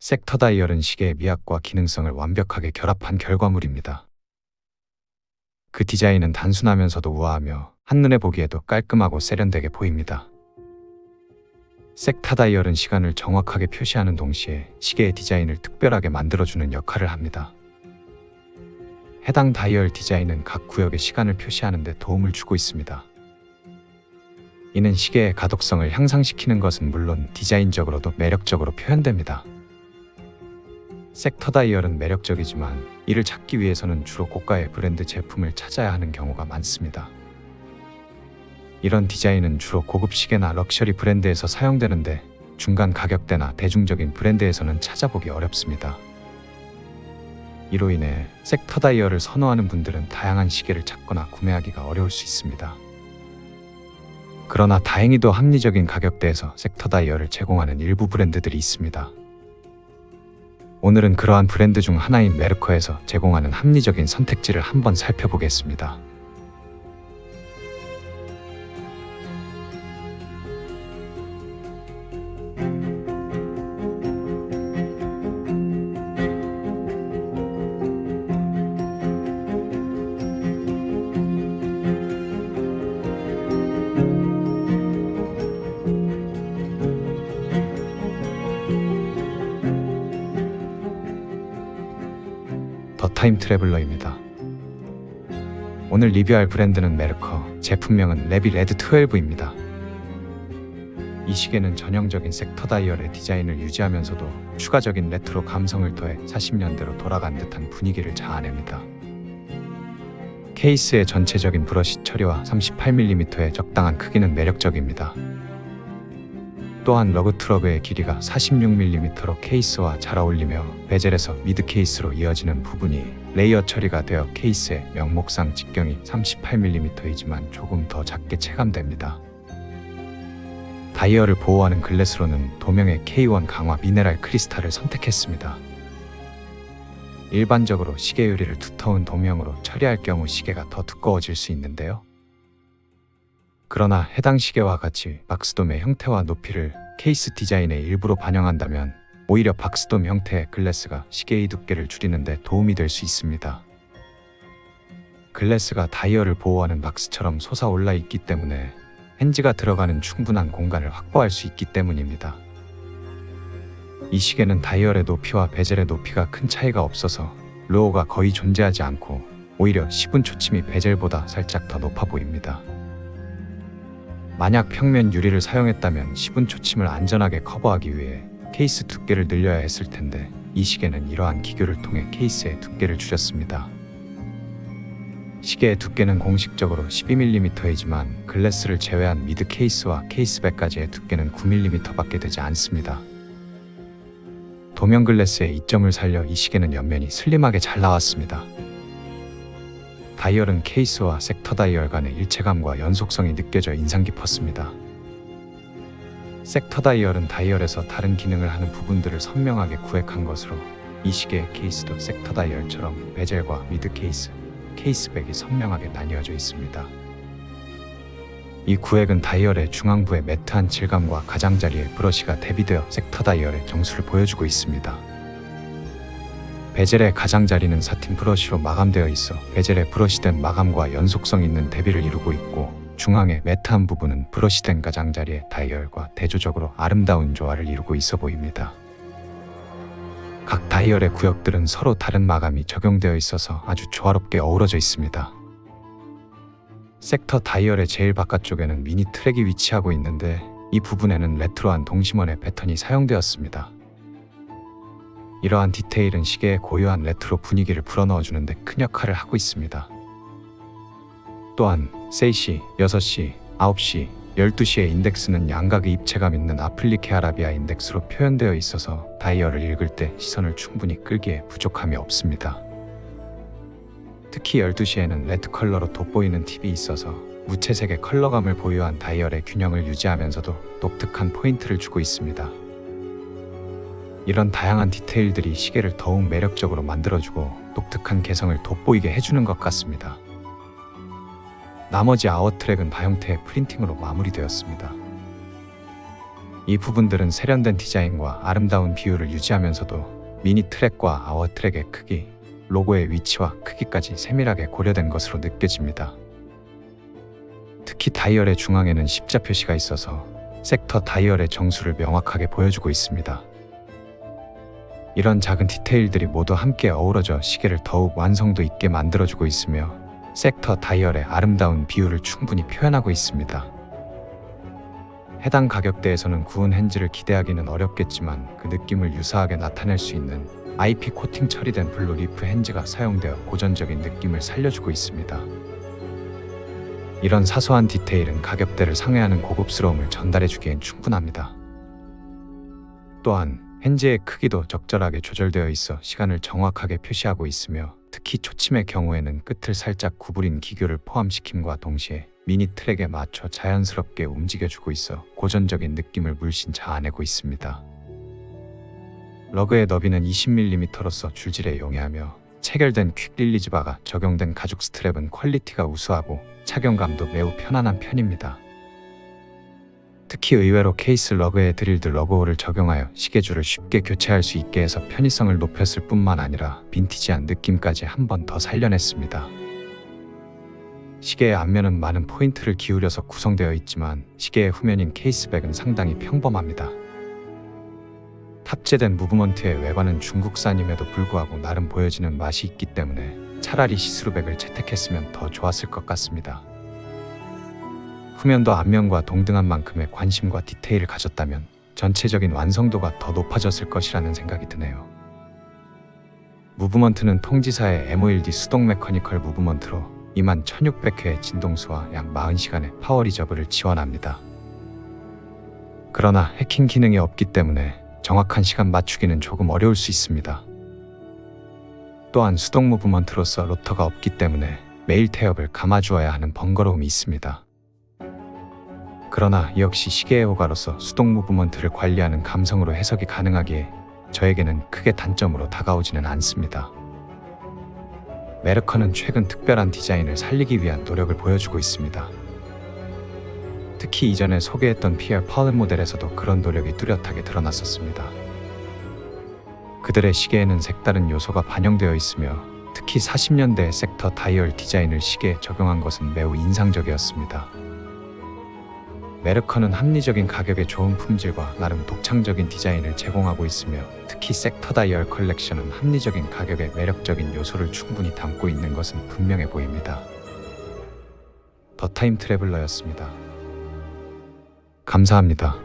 섹터 다이얼은 시계의 미학과 기능성을 완벽하게 결합한 결과물입니다. 그 디자인은 단순하면서도 우아하며 한눈에 보기에도 깔끔하고 세련되게 보입니다. 섹터 다이얼은 시간을 정확하게 표시하는 동시에 시계의 디자인을 특별하게 만들어주는 역할을 합니다. 해당 다이얼 디자인은 각 구역의 시간을 표시하는 데 도움을 주고 있습니다. 이는 시계의 가독성을 향상시키는 것은 물론 디자인적으로도 매력적으로 표현됩니다. 섹터 다이얼은 매력적이지만 이를 찾기 위해서는 주로 고가의 브랜드 제품을 찾아야 하는 경우가 많습니다. 이런 디자인은 주로 고급 시계나 럭셔리 브랜드에서 사용되는데 중간 가격대나 대중적인 브랜드에서는 찾아보기 어렵습니다. 이로 인해 섹터 다이얼을 선호하는 분들은 다양한 시계를 찾거나 구매하기가 어려울 수 있습니다. 그러나 다행히도 합리적인 가격대에서 섹터 다이얼을 제공하는 일부 브랜드들이 있습니다. 오늘은 그러한 브랜드 중 하나인 메르커에서 제공하는 합리적인 선택지를 한번 살펴보겠습니다. 더 타임 트래블러입니다. 오늘 리뷰할 브랜드는 메르커, 제품명은 레비 레드 12입니다. 이 시계는 전형적인 섹터 다이얼의 디자인을 유지하면서도 추가적인 레트로 감성을 더해 40년대로 돌아간 듯한 분위기를 자아냅니다. 케이스의 전체적인 브러쉬 처리와 38mm의 적당한 크기는 매력적입니다. 또한 러그 트러그의 길이가 46mm로 케이스와 잘 어울리며 베젤에서 미드 케이스로 이어지는 부분이 레이어 처리가 되어 케이스의 명목상 직경이 38mm이지만 조금 더 작게 체감됩니다. 다이얼을 보호하는 글래스로는 도명의 K1 강화 미네랄 크리스탈을 선택했습니다. 일반적으로 시계 유리를 두터운 도명으로 처리할 경우 시계가 더 두꺼워질 수 있는데요. 그러나 해당 시계와 같이 박스돔의 형태와 높이를 케이스 디자인의 일부로 반영한다면 오히려 박스돔 형태의 글래스가 시계의 두께를 줄이는 데 도움이 될 수 있습니다. 글래스가 다이얼을 보호하는 박스처럼 솟아올라 있기 때문에 핸즈가 들어가는 충분한 공간을 확보할 수 있기 때문입니다. 이 시계는 다이얼의 높이와 베젤의 높이가 큰 차이가 없어서 로어가 거의 존재하지 않고 오히려 시분 초침이 베젤보다 살짝 더 높아 보입니다. 만약 평면 유리를 사용했다면 시분 초침을 안전하게 커버하기 위해 케이스 두께를 늘려야 했을 텐데 이 시계는 이러한 기교를 통해 케이스의 두께를 줄였습니다. 시계의 두께는 공식적으로 12mm이지만 글래스를 제외한 미드 케이스와 케이스백까지의 두께는 9mm밖에 되지 않습니다. 도면 글래스의 이점을 살려 이 시계는 옆면이 슬림하게 잘 나왔습니다. 다이얼은 케이스와 섹터 다이얼 간의 일체감과 연속성이 느껴져 인상 깊었습니다. 섹터 다이얼은 다이얼에서 다른 기능을 하는 부분들을 선명하게 구획한 것으로 이 시계의 케이스도 섹터 다이얼처럼 베젤과 미드 케이스, 케이스백이 선명하게 나뉘어져 있습니다. 이 구획은 다이얼의 중앙부의 매트한 질감과 가장자리의 브러쉬가 대비되어 섹터 다이얼의 정수를 보여주고 있습니다. 베젤의 가장자리는 사틴 브러쉬로 마감되어 있어 베젤의 브러쉬된 마감과 연속성 있는 대비를 이루고 있고 중앙의 매트한 부분은 브러쉬된 가장자리의 다이얼과 대조적으로 아름다운 조화를 이루고 있어 보입니다. 각 다이얼의 구역들은 서로 다른 마감이 적용되어 있어서 아주 조화롭게 어우러져 있습니다. 섹터 다이얼의 제일 바깥쪽에는 미니 트랙이 위치하고 있는데 이 부분에는 레트로한 동심원의 패턴이 사용되었습니다. 이러한 디테일은 시계의 고유한 레트로 분위기를 불어넣어주는 데 큰 역할을 하고 있습니다. 또한 3시, 6시, 9시, 12시의 인덱스는 양각의 입체감 있는 아플리케 아라비아 인덱스로 표현되어 있어서 다이얼을 읽을 때 시선을 충분히 끌기에 부족함이 없습니다. 특히 12시에는 레드 컬러로 돋보이는 팁이 있어서 무채색의 컬러감을 보유한 다이얼의 균형을 유지하면서도 독특한 포인트를 주고 있습니다. 이런 다양한 디테일들이 시계를 더욱 매력적으로 만들어주고 독특한 개성을 돋보이게 해주는 것 같습니다. 나머지 아워트랙은 바 형태의 프린팅으로 마무리되었습니다. 이 부분들은 세련된 디자인과 아름다운 비율을 유지하면서도 미니 트랙과 아워 트랙의 크기, 로고의 위치와 크기까지 세밀하게 고려된 것으로 느껴집니다. 특히 다이얼의 중앙에는 십자 표시가 있어서 섹터 다이얼의 정수를 명확하게 보여주고 있습니다. 이런 작은 디테일들이 모두 함께 어우러져 시계를 더욱 완성도 있게 만들어주고 있으며 섹터 다이얼의 아름다운 비율을 충분히 표현하고 있습니다. 해당 가격대에서는 구운 핸즈를 기대하기는 어렵겠지만 그 느낌을 유사하게 나타낼 수 있는 IP 코팅 처리된 블루 리프 핸즈가 사용되어 고전적인 느낌을 살려주고 있습니다. 이런 사소한 디테일은 가격대를 상회하는 고급스러움을 전달해주기엔 충분합니다. 또한 핸즈의 크기도 적절하게 조절되어 있어 시간을 정확하게 표시하고 있으며 특히 초침의 경우에는 끝을 살짝 구부린 기교를 포함시킴과 동시에 미니 트랙에 맞춰 자연스럽게 움직여주고 있어 고전적인 느낌을 물씬 자아내고 있습니다. 러그의 너비는 20mm로서 줄질에 용이하며 체결된 퀵 릴리즈 바가 적용된 가죽 스트랩은 퀄리티가 우수하고 착용감도 매우 편안한 편입니다. 특히 의외로 케이스 러그에 드릴드 러그홀을 적용하여 시계줄을 쉽게 교체할 수 있게 해서 편의성을 높였을 뿐만 아니라 빈티지한 느낌까지 한 번 더 살려냈습니다. 시계의 앞면은 많은 포인트를 기울여서 구성되어 있지만 시계의 후면인 케이스백은 상당히 평범합니다. 탑재된 무브먼트의 외관은 중국산임에도 불구하고 나름 보여지는 맛이 있기 때문에 차라리 시스루백을 채택했으면 더 좋았을 것 같습니다. 후면도 앞면과 동등한 만큼의 관심과 디테일을 가졌다면 전체적인 완성도가 더 높아졌을 것이라는 생각이 드네요. 무브먼트는 통지사의 MOLD 수동 메커니컬 무브먼트로 21,600회의 진동수와 약 40시간의 파워 리저브를 지원합니다. 그러나 해킹 기능이 없기 때문에 정확한 시간 맞추기는 조금 어려울 수 있습니다. 또한 수동 무브먼트로서 로터가 없기 때문에 매일 태엽을 감아주어야 하는 번거로움이 있습니다. 그러나 역시 시계의 호가로서 수동 무브먼트를 관리하는 감성으로 해석이 가능하기에 저에게는 크게 단점으로 다가오지는 않습니다. 메르커는 최근 특별한 디자인을 살리기 위한 노력을 보여주고 있습니다. 특히 이전에 소개했던 PR 파울 모델에서도 그런 노력이 뚜렷하게 드러났었습니다. 그들의 시계에는 색다른 요소가 반영되어 있으며 특히 40년대의 섹터 다이얼 디자인을 시계에 적용한 것은 매우 인상적이었습니다. 메르커는 합리적인 가격에 좋은 품질과 나름 독창적인 디자인을 제공하고 있으며 특히 섹터 다이얼 컬렉션은 합리적인 가격에 매력적인 요소를 충분히 담고 있는 것은 분명해 보입니다. 더 타임 트래블러였습니다. 감사합니다.